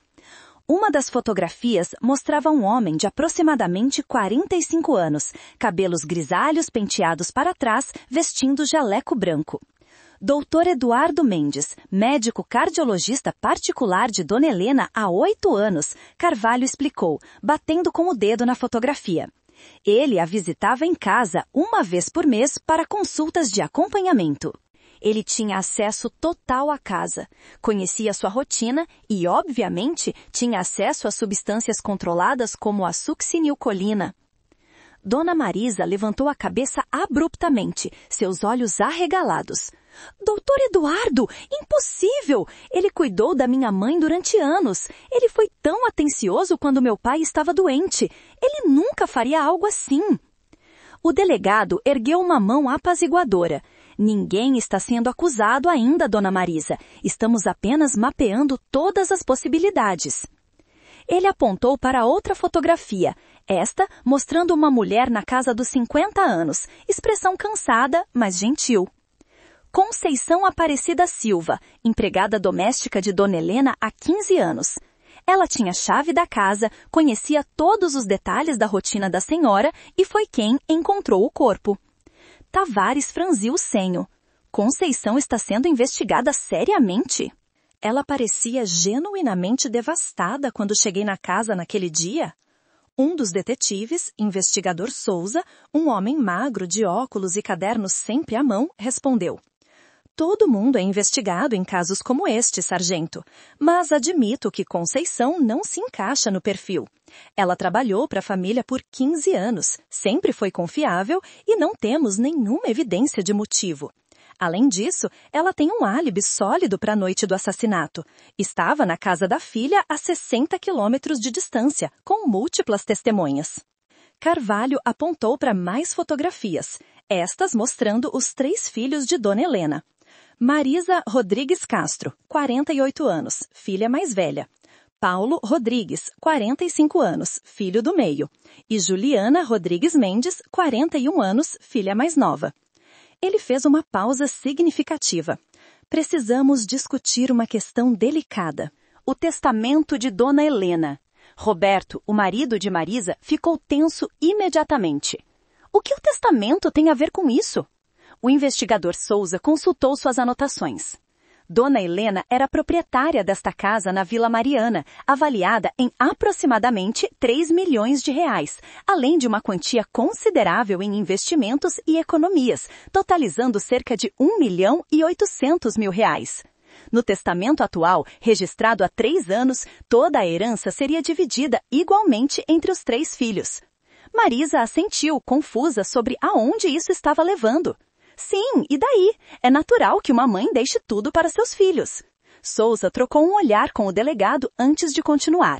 Uma das fotografias mostrava um homem de aproximadamente 45 anos, cabelos grisalhos penteados para trás, vestindo jaleco branco. Dr. Eduardo Mendes, médico cardiologista particular de Dona Helena há 8 anos, Carvalho explicou, batendo com o dedo na fotografia. Ele a visitava em casa 1 vez por mês para consultas de acompanhamento. Ele tinha acesso total à casa, conhecia sua rotina e, obviamente, tinha acesso a substâncias controladas como a succinilcolina. Dona Marisa levantou a cabeça abruptamente, seus olhos arregalados. Doutor Eduardo, impossível! Ele cuidou da minha mãe durante anos. Ele foi tão atencioso quando meu pai estava doente. Ele nunca faria algo assim. O delegado ergueu uma mão apaziguadora. Ninguém está sendo acusado ainda, Dona Marisa. Estamos apenas mapeando todas as possibilidades. Ele apontou para outra fotografia, esta mostrando uma mulher na casa dos 50 anos, expressão cansada, mas gentil. Conceição Aparecida Silva, empregada doméstica de Dona Helena há 15 anos. Ela tinha chave da casa, conhecia todos os detalhes da rotina da senhora e foi quem encontrou o corpo. Tavares franziu o senho. Conceição está sendo investigada seriamente? Ela parecia genuinamente devastada quando cheguei na casa naquele dia. Um dos detetives, investigador Souza, um homem magro de óculos e cadernos sempre à mão, respondeu. Todo mundo é investigado em casos como este, sargento, mas admito que Conceição não se encaixa no perfil. Ela trabalhou para a família por 15 anos, sempre foi confiável e não temos nenhuma evidência de motivo. Além disso, ela tem um álibi sólido para a noite do assassinato. Estava na casa da filha a 60 quilômetros de distância, com múltiplas testemunhas. Carvalho apontou para mais fotografias, estas mostrando os 3 filhos de Dona Helena. Marisa Rodrigues Castro, 48 anos, filha mais velha. Paulo Rodrigues, 45 anos, filho do meio. E Juliana Rodrigues Mendes, 41 anos, filha mais nova. Ele fez uma pausa significativa. Precisamos discutir uma questão delicada. O testamento de Dona Helena. Roberto, o marido de Marisa, ficou tenso imediatamente. O que o testamento tem a ver com isso? O investigador Souza consultou suas anotações. Dona Helena era proprietária desta casa na Vila Mariana, avaliada em aproximadamente 3 milhões de reais, além de uma quantia considerável em investimentos e economias, totalizando cerca de 1.800.000 reais. No testamento atual, registrado há 3 anos, toda a herança seria dividida igualmente entre os 3 filhos. Marisa assentiu, confusa sobre aonde isso estava levando. Sim, e daí? É natural que uma mãe deixe tudo para seus filhos. Souza trocou um olhar com o delegado antes de continuar.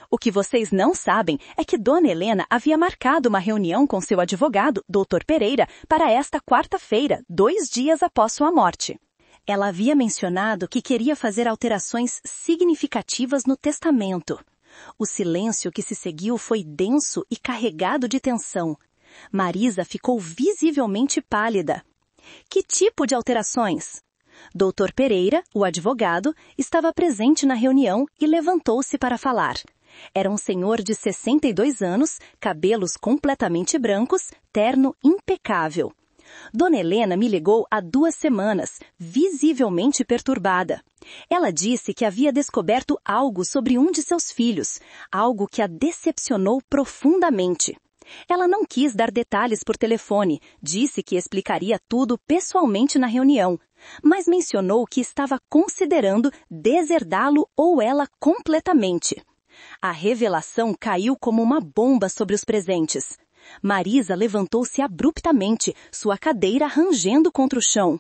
O que vocês não sabem é que Dona Helena havia marcado uma reunião com seu advogado, Dr. Pereira, para esta quarta-feira, 2 dias após sua morte. Ela havia mencionado que queria fazer alterações significativas no testamento. O silêncio que se seguiu foi denso e carregado de tensão. Marisa ficou visivelmente pálida. Que tipo de alterações? Dr. Pereira, o advogado, estava presente na reunião e levantou-se para falar. Era um senhor de 62 anos, cabelos completamente brancos, terno impecável. Dona Helena me ligou há 2 semanas, visivelmente perturbada. Ela disse que havia descoberto algo sobre um de seus filhos, algo que a decepcionou profundamente. Ela não quis dar detalhes por telefone, disse que explicaria tudo pessoalmente na reunião, mas mencionou que estava considerando deserdá-lo ou ela completamente. A revelação caiu como uma bomba sobre os presentes. Marisa levantou-se abruptamente, sua cadeira rangendo contra o chão.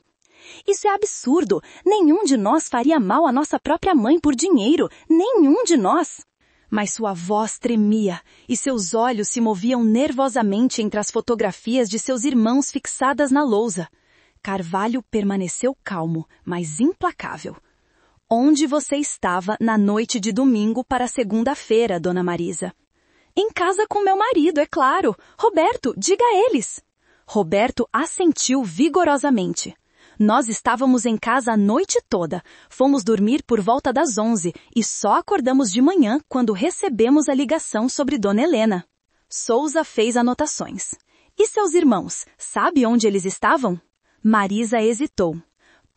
Isso é absurdo! Nenhum de nós faria mal à nossa própria mãe por dinheiro! Nenhum de nós! Mas sua voz tremia e seus olhos se moviam nervosamente entre as fotografias de seus irmãos fixadas na lousa. Carvalho permaneceu calmo, mas implacável. Onde você estava na noite de domingo para segunda-feira, Dona Marisa? Em casa com meu marido, é claro. Roberto, diga a eles. Roberto assentiu vigorosamente. Nós estávamos em casa a noite toda. Fomos dormir por volta das 11 e só acordamos de manhã quando recebemos a ligação sobre Dona Helena. Souza fez anotações. E seus irmãos, sabe onde eles estavam? Marisa hesitou.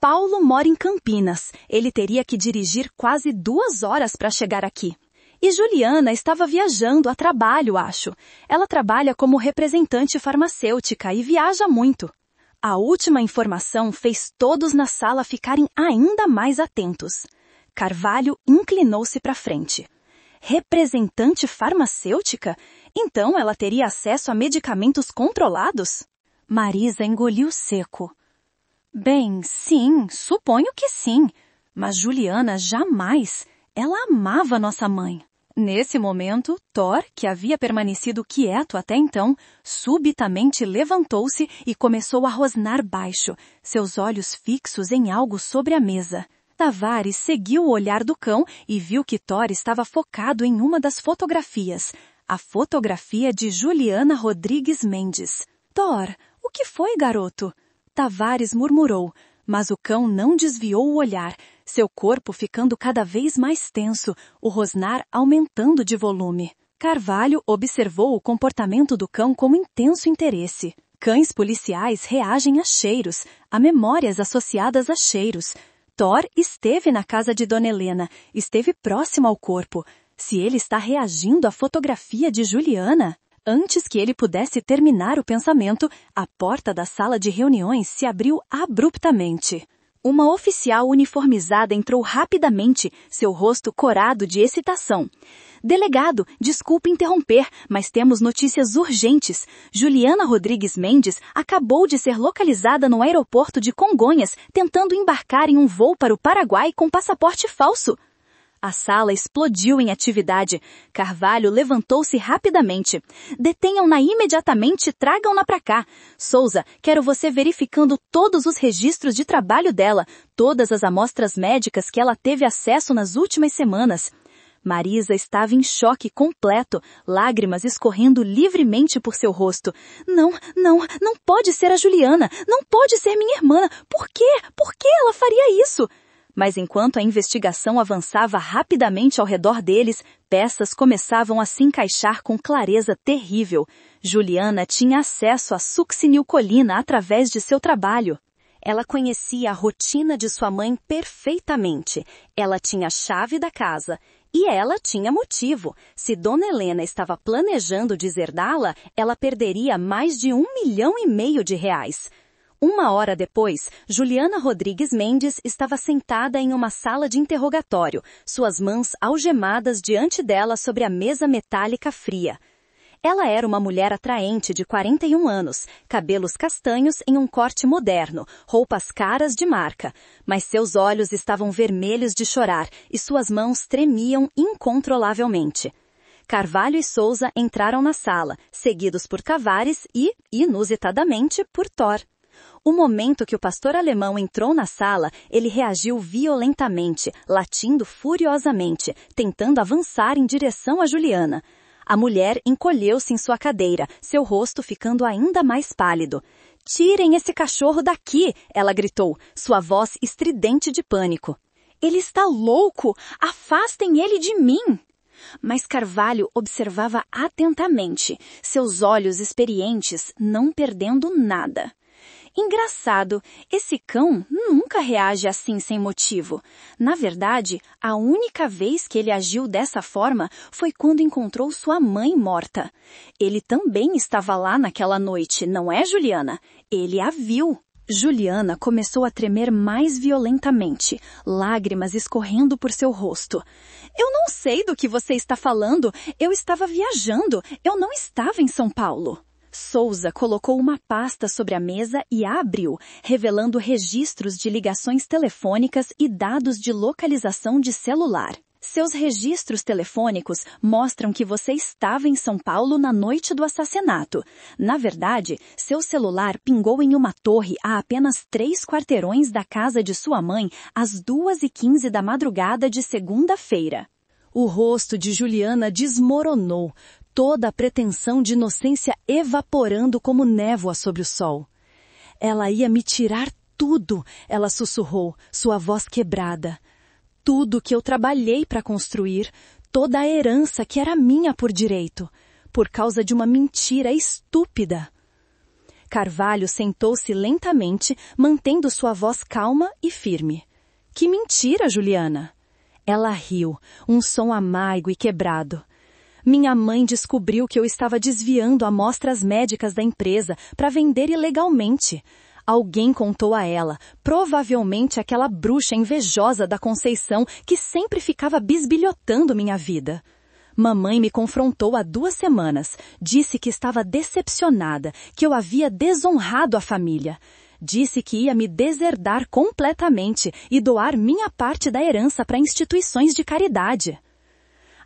Paulo mora em Campinas. Ele teria que dirigir quase 2 horas para chegar aqui. E Juliana estava viajando a trabalho, acho. Ela trabalha como representante farmacêutica e viaja muito. A última informação fez todos na sala ficarem ainda mais atentos. Carvalho inclinou-se para frente. Representante farmacêutica? Então ela teria acesso a medicamentos controlados? Marisa engoliu seco. Bem, sim, suponho que sim. Mas Juliana jamais. Ela amava nossa mãe. Nesse momento, Thor, que havia permanecido quieto até então, subitamente levantou-se e começou a rosnar baixo, seus olhos fixos em algo sobre a mesa. Tavares seguiu o olhar do cão e viu que Thor estava focado em uma das fotografias, a fotografia de Juliana Rodrigues Mendes. Thor, o que foi, garoto? Tavares murmurou, mas o cão não desviou o olhar, seu corpo ficando cada vez mais tenso, o rosnar aumentando de volume. Carvalho observou o comportamento do cão com intenso interesse. Cães policiais reagem a cheiros, a memórias associadas a cheiros. Thor esteve na casa de Dona Helena, esteve próximo ao corpo. Se ele está reagindo à fotografia de Juliana... Antes que ele pudesse terminar o pensamento, a porta da sala de reuniões se abriu abruptamente. Uma oficial uniformizada entrou rapidamente, seu rosto corado de excitação. Delegado, desculpe interromper, mas temos notícias urgentes. Juliana Rodrigues Mendes acabou de ser localizada no aeroporto de Congonhas, tentando embarcar em um voo para o Paraguai com passaporte falso. A sala explodiu em atividade. Carvalho levantou-se rapidamente. Detenham-na imediatamente e tragam-na para cá. Souza, quero você verificando todos os registros de trabalho dela, todas as amostras médicas que ela teve acesso nas últimas semanas. Marisa estava em choque completo, lágrimas escorrendo livremente por seu rosto. Não pode ser a Juliana, não pode ser minha irmã. Por quê? Por que ela faria isso? Mas enquanto a investigação avançava rapidamente ao redor deles, peças começavam a se encaixar com clareza terrível. Juliana tinha acesso à succinilcolina através de seu trabalho. Ela conhecia a rotina de sua mãe perfeitamente. Ela tinha a chave da casa. E ela tinha motivo. Se Dona Helena estava planejando deserdá-la, ela perderia mais de R$1,5 milhão. 1 hora depois, Juliana Rodrigues Mendes estava sentada em uma sala de interrogatório, suas mãos algemadas diante dela sobre a mesa metálica fria. Ela era uma mulher atraente de 41 anos, cabelos castanhos em um corte moderno, roupas caras de marca, mas seus olhos estavam vermelhos de chorar e suas mãos tremiam incontrolavelmente. Carvalho e Souza entraram na sala, seguidos por Tavares e, inusitadamente, por Thor. O momento que o pastor alemão entrou na sala, ele reagiu violentamente, latindo furiosamente, tentando avançar em direção a Juliana. A mulher encolheu-se em sua cadeira, seu rosto ficando ainda mais pálido. "Tirem esse cachorro daqui!" ela gritou, sua voz estridente de pânico. "Ele está louco! Afastem ele de mim!" Mas Carvalho observava atentamente, seus olhos experientes não perdendo nada. Engraçado, esse cão nunca reage assim sem motivo. Na verdade, a única vez que ele agiu dessa forma foi quando encontrou sua mãe morta. Ele também estava lá naquela noite, não é, Juliana? Ele a viu. Juliana começou a tremer mais violentamente, lágrimas escorrendo por seu rosto. "Eu não sei do que você está falando. Eu estava viajando. Eu não estava em São Paulo." Souza colocou uma pasta sobre a mesa e a abriu, revelando registros de ligações telefônicas e dados de localização de celular. Seus registros telefônicos mostram que você estava em São Paulo na noite do assassinato. Na verdade, seu celular pingou em uma torre a apenas 3 quarteirões da casa de sua mãe às 2h15 da madrugada de segunda-feira. O rosto de Juliana desmoronou, toda a pretensão de inocência evaporando como névoa sobre o sol. "Ela ia me tirar tudo", ela sussurrou, sua voz quebrada. "Tudo que eu trabalhei para construir, toda a herança que era minha por direito, por causa de uma mentira estúpida." Carvalho sentou-se lentamente, mantendo sua voz calma e firme. "Que mentira, Juliana?" Ela riu, um som amargo e quebrado. "Minha mãe descobriu que eu estava desviando amostras médicas da empresa para vender ilegalmente. Alguém contou a ela, provavelmente aquela bruxa invejosa da Conceição que sempre ficava bisbilhotando minha vida. Mamãe me confrontou há 2 semanas, disse que estava decepcionada, que eu havia desonrado a família. Disse que ia me deserdar completamente e doar minha parte da herança para instituições de caridade."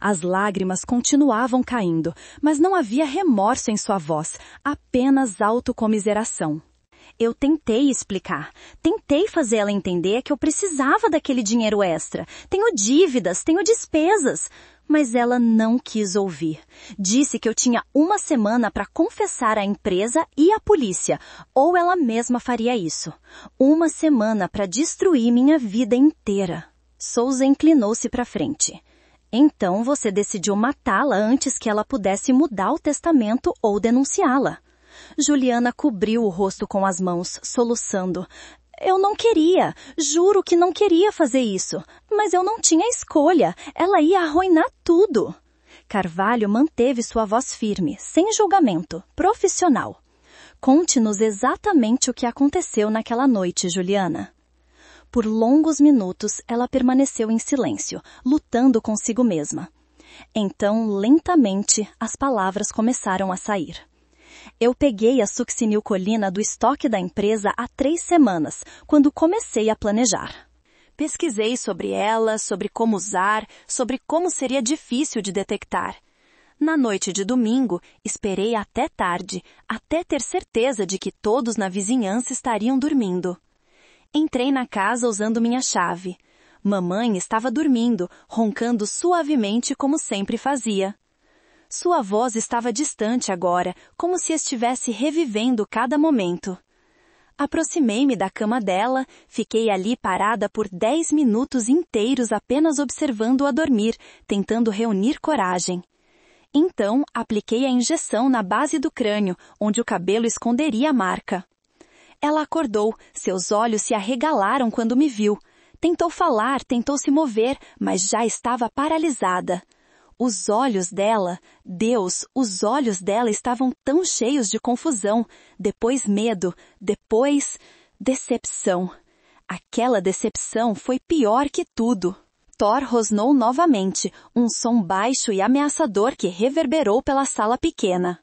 As lágrimas continuavam caindo, mas não havia remorso em sua voz, apenas autocomiseração. "Eu tentei explicar. Tentei fazer ela entender que eu precisava daquele dinheiro extra. Tenho dívidas, tenho despesas." Mas ela não quis ouvir. Disse que eu tinha 1 semana para confessar à empresa e à polícia, ou ela mesma faria isso. 1 semana para destruir minha vida inteira. Souza inclinou-se para frente. "Então você decidiu matá-la antes que ela pudesse mudar o testamento ou denunciá-la." Juliana cobriu o rosto com as mãos, soluçando. "Eu não queria, juro que não queria fazer isso, mas eu não tinha escolha, ela ia arruinar tudo." Carvalho manteve sua voz firme, sem julgamento, profissional. "Conte-nos exatamente o que aconteceu naquela noite, Juliana." Por longos minutos, ela permaneceu em silêncio, lutando consigo mesma. Então, lentamente, as palavras começaram a sair. "Eu peguei a succinilcolina do estoque da empresa há 3 semanas, quando comecei a planejar." Pesquisei sobre ela, sobre como usar, sobre como seria difícil de detectar. Na noite de domingo, esperei até tarde, até ter certeza de que todos na vizinhança estariam dormindo. Entrei na casa usando minha chave. Mamãe estava dormindo, roncando suavemente como sempre fazia. Sua voz estava distante agora, como se estivesse revivendo cada momento. Aproximei-me da cama dela, fiquei ali parada por 10 minutos inteiros apenas observando-a dormir, tentando reunir coragem. Então, apliquei a injeção na base do crânio, onde o cabelo esconderia a marca. Ela acordou, seus olhos se arregalaram quando me viu. Tentou falar, tentou se mover, mas já estava paralisada. Os olhos dela, Deus, os olhos dela estavam tão cheios de confusão, depois medo, depois decepção. Aquela decepção foi pior que tudo. Thor rosnou novamente, um som baixo e ameaçador que reverberou pela sala pequena.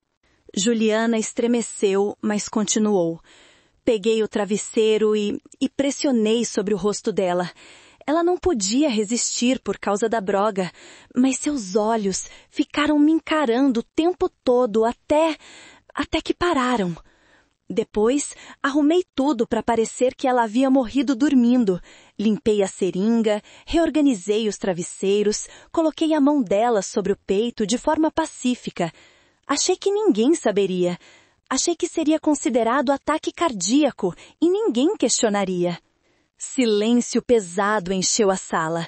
Juliana estremeceu, mas continuou. Peguei o travesseiro e pressionei sobre o rosto dela. Ela não podia resistir por causa da droga, mas seus olhos ficaram me encarando o tempo todo até que pararam. Depois, arrumei tudo para parecer que ela havia morrido dormindo. Limpei a seringa, reorganizei os travesseiros, coloquei a mão dela sobre o peito de forma pacífica. Achei que ninguém saberia. Achei que seria considerado ataque cardíaco e ninguém questionaria. Silêncio pesado encheu a sala.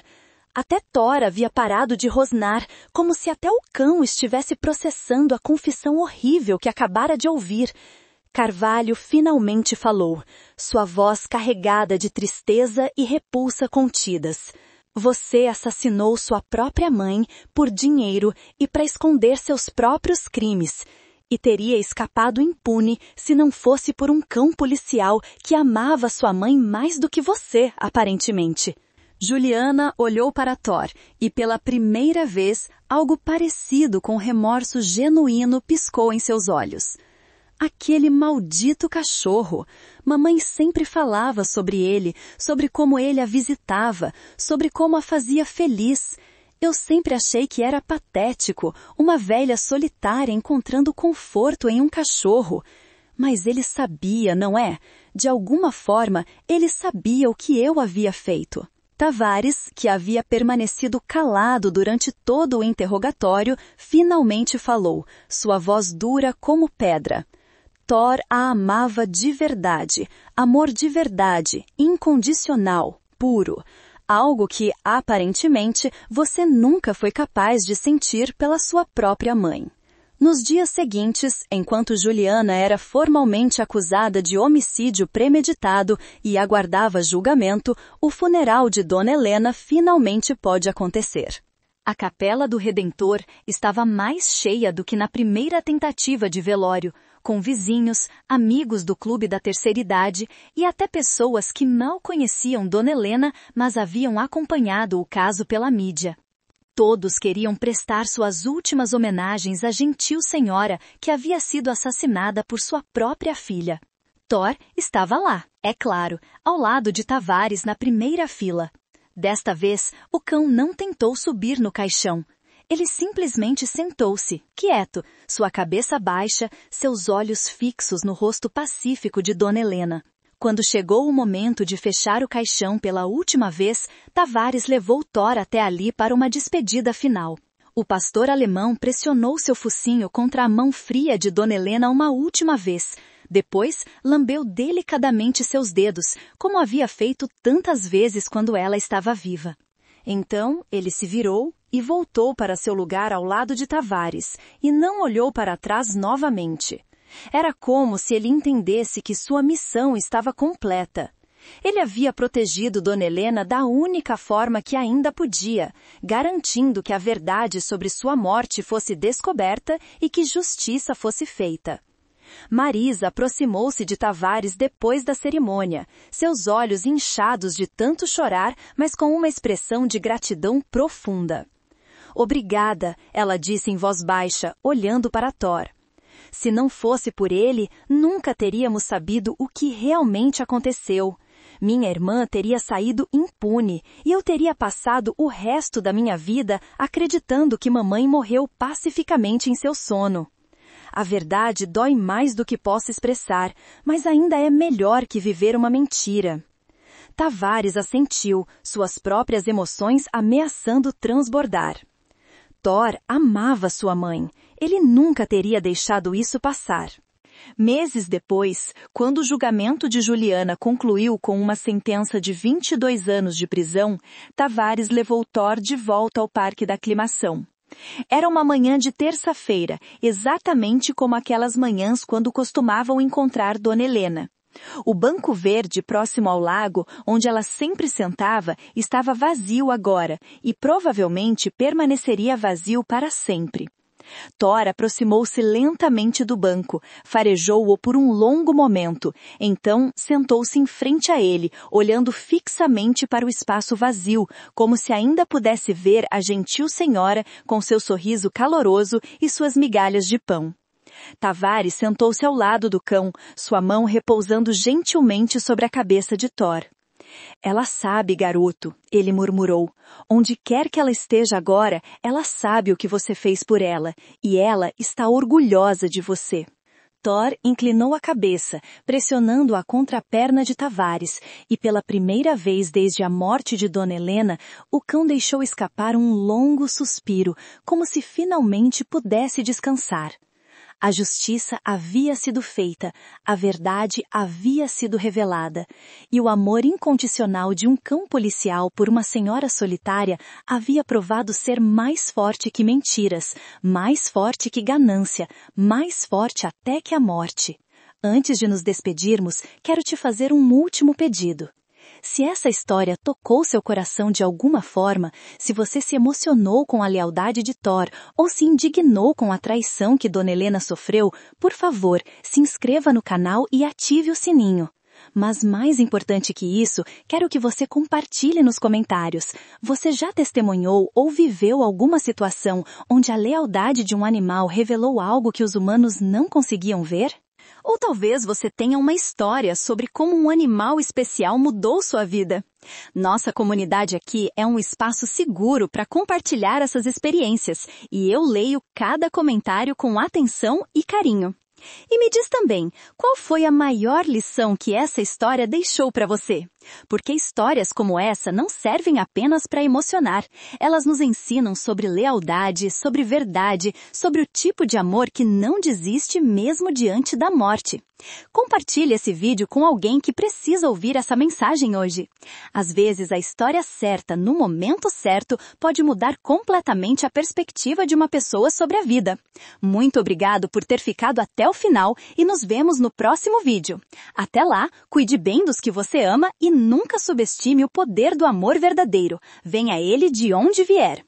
Até Thor havia parado de rosnar, como se até o cão estivesse processando a confissão horrível que acabara de ouvir. Carvalho finalmente falou, sua voz carregada de tristeza e repulsa contidas. Você assassinou sua própria mãe por dinheiro e para esconder seus próprios crimes. E teria escapado impune se não fosse por um cão policial que amava sua mãe mais do que você, aparentemente. Juliana olhou para Thor e pela primeira vez algo parecido com remorso genuíno piscou em seus olhos. Aquele maldito cachorro. Mamãe sempre falava sobre ele, sobre como ele a visitava, sobre como a fazia feliz. Eu sempre achei que era patético, uma velha solitária encontrando conforto em um cachorro. Mas ele sabia, não é? De alguma forma, ele sabia o que eu havia feito. Tavares, que havia permanecido calado durante todo o interrogatório, finalmente falou, sua voz dura como pedra. Thor a amava de verdade, amor de verdade, incondicional, puro. Algo que, aparentemente, você nunca foi capaz de sentir pela sua própria mãe. Nos dias seguintes, enquanto Juliana era formalmente acusada de homicídio premeditado e aguardava julgamento, o funeral de Dona Helena finalmente pôde acontecer. A Capela do Redentor estava mais cheia do que na primeira tentativa de velório, com vizinhos, amigos do clube da terceira idade e até pessoas que mal conheciam Dona Helena, mas haviam acompanhado o caso pela mídia. Todos queriam prestar suas últimas homenagens à gentil senhora que havia sido assassinada por sua própria filha. Thor estava lá, é claro, ao lado de Tavares na primeira fila. Desta vez, o cão não tentou subir no caixão. Ele simplesmente sentou-se, quieto, sua cabeça baixa, seus olhos fixos no rosto pacífico de Dona Helena. Quando chegou o momento de fechar o caixão pela última vez, Tavares levou Thor até ali para uma despedida final. O pastor alemão pressionou seu focinho contra a mão fria de Dona Helena uma última vez. Depois, lambeu delicadamente seus dedos, como havia feito tantas vezes quando ela estava viva. Então, ele se virou e voltou para seu lugar ao lado de Tavares, e não olhou para trás novamente. Era como se ele entendesse que sua missão estava completa. Ele havia protegido Dona Helena da única forma que ainda podia, garantindo que a verdade sobre sua morte fosse descoberta e que justiça fosse feita. Marisa aproximou-se de Tavares depois da cerimônia, seus olhos inchados de tanto chorar, mas com uma expressão de gratidão profunda. Obrigada, ela disse em voz baixa, olhando para Thor. Se não fosse por ele, nunca teríamos sabido o que realmente aconteceu. Minha irmã teria saído impune e eu teria passado o resto da minha vida acreditando que mamãe morreu pacificamente em seu sono. A verdade dói mais do que posso expressar, mas ainda é melhor que viver uma mentira. Tavares assentiu, suas próprias emoções ameaçando transbordar. Thor amava sua mãe. Ele nunca teria deixado isso passar. Meses depois, quando o julgamento de Juliana concluiu com uma sentença de 22 anos de prisão, Tavares levou Thor de volta ao Parque da Aclimação. Era uma manhã de terça-feira, exatamente como aquelas manhãs quando costumavam encontrar Dona Helena. O banco verde próximo ao lago, onde ela sempre sentava, estava vazio agora e provavelmente permaneceria vazio para sempre. Thor aproximou-se lentamente do banco, farejou-o por um longo momento, então sentou-se em frente a ele, olhando fixamente para o espaço vazio, como se ainda pudesse ver a gentil senhora com seu sorriso caloroso e suas migalhas de pão. Tavares sentou-se ao lado do cão, sua mão repousando gentilmente sobre a cabeça de Thor. Ela sabe, garoto, ele murmurou. Onde quer que ela esteja agora, ela sabe o que você fez por ela, e ela está orgulhosa de você. Thor inclinou a cabeça, pressionando-a contra a perna de Tavares, e pela primeira vez desde a morte de Dona Helena, o cão deixou escapar um longo suspiro, como se finalmente pudesse descansar. A justiça havia sido feita, a verdade havia sido revelada, e o amor incondicional de um cão policial por uma senhora solitária havia provado ser mais forte que mentiras, mais forte que ganância, mais forte até que a morte. Antes de nos despedirmos, quero te fazer um último pedido. Se essa história tocou seu coração de alguma forma, se você se emocionou com a lealdade de Thor ou se indignou com a traição que Dona Helena sofreu, por favor, se inscreva no canal e ative o sininho. Mas mais importante que isso, quero que você compartilhe nos comentários. Você já testemunhou ou viveu alguma situação onde a lealdade de um animal revelou algo que os humanos não conseguiam ver? Ou talvez você tenha uma história sobre como um animal especial mudou sua vida. Nossa comunidade aqui é um espaço seguro para compartilhar essas experiências, e eu leio cada comentário com atenção e carinho. E me diz também, qual foi a maior lição que essa história deixou para você? Porque histórias como essa não servem apenas para emocionar. Elas nos ensinam sobre lealdade, sobre verdade, sobre o tipo de amor que não desiste mesmo diante da morte. Compartilhe esse vídeo com alguém que precisa ouvir essa mensagem hoje. Às vezes, a história certa, no momento certo, pode mudar completamente a perspectiva de uma pessoa sobre a vida. Muito obrigado por ter ficado até o final e nos vemos no próximo vídeo. Até lá, cuide bem dos que você ama e nunca subestime o poder do amor verdadeiro. Venha ele de onde vier.